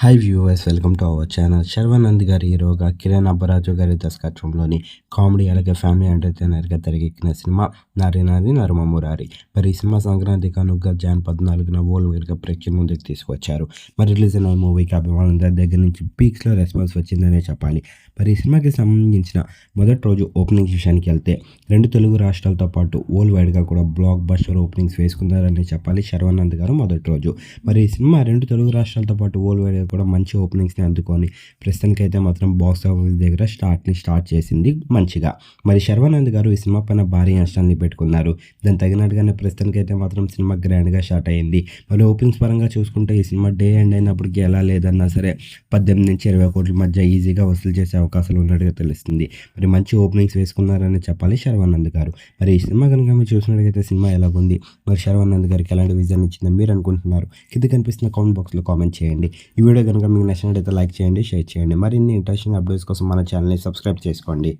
Hi viewers, welcome to our channel. Sharwanand గారి హీరోగా కిరణ్ అబ్బరాజు గారి దర్శకత్వంలోని కామెడీ అలాగే ఫ్యామిలీ ఎంటర్టైనర్గా తెరకెక్కిన సినిమా నారి నారి నరుమ మురారి. మరి ఈ సినిమా సంక్రాంతి కానుకగా జాన్ 14న వరల్డ్ ప్రేక్షకుల ముందుకు తీసుకొచ్చారు. మరి రిలీజ్ అయిన ఈ మూవీకి అభిమానుల దగ్గర నుంచి పీక్స్లో రెస్పాన్స్ వచ్చిందనే చెప్పాలి. మరి ఈ సినిమాకి సంబంధించిన మొదటి రోజు ఓపెనింగ్ విషయానికి వెళ్తే 2 తెలుగు రాష్ట్రాలతో పాటు వరల్డ్ వైడ్గా కూడా బ్లాక్ బస్టర్ ఓపెనింగ్స్ వేసుకున్నారని చెప్పాలి శర్వానంద్ గారు మొదటి రోజు. మరి ఈ సినిమా 2 తెలుగు రాష్ట్రాలతో పాటు వరల్డ్ వైడ్గా కూడా మంచి ఓపెనింగ్స్ని అందుకొని ప్రస్తుతానికైతే మాత్రం బాక్స్ ఆఫీస్ దగ్గర స్టార్ట్ చేసింది మంచిగా. మరి శర్వానంద్ గారు ఈ సినిమా పైన భారీ అంచనాల్ని పెట్టుకున్నారు. దానికి తగినట్టుగానే ప్రస్తుతానికైతే మాత్రం సినిమా గ్రాండ్గా స్టార్ట్ అయింది. మరి ఓపెనింగ్స్ పరంగా చూసుకుంటే ఈ సినిమా డే ఎండ్ అయినప్పటికీ ఎలా లేదన్నా సరే 18 నుంచి 20 కోట్ల మధ్య ఈజీగా వసూలు చేసే అవకాశాలు ఉన్నట్టుగా తెలుస్తుంది. మరి మంచి ఓపెనింగ్స్ వేసుకున్నారని చెప్పాలి శర్వానంద్ గారు. మరి ఈ సినిమా కనుక మీరు చూసినట్లయితే సినిమా ఎలాగుంది, మరి శర్వానంద్ గారికి ఎలాంటి విజన్ ఇచ్చిందని మీరు అనుకుంటున్నారు? కింద కనిపిస్తున్న కామెంట్ బాక్స్లో కామెంట్ చేయండి. ఈ వీడియో కనుక మీకు నచ్చినట్లయితే లైక్ చేయండి, షేర్ చేయండి. మరిన్ని ఇంట్రెస్టింగ్ అప్డేట్స్ కోసం మన ఛానల్ని సబ్స్క్రైబ్ చేసుకోండి.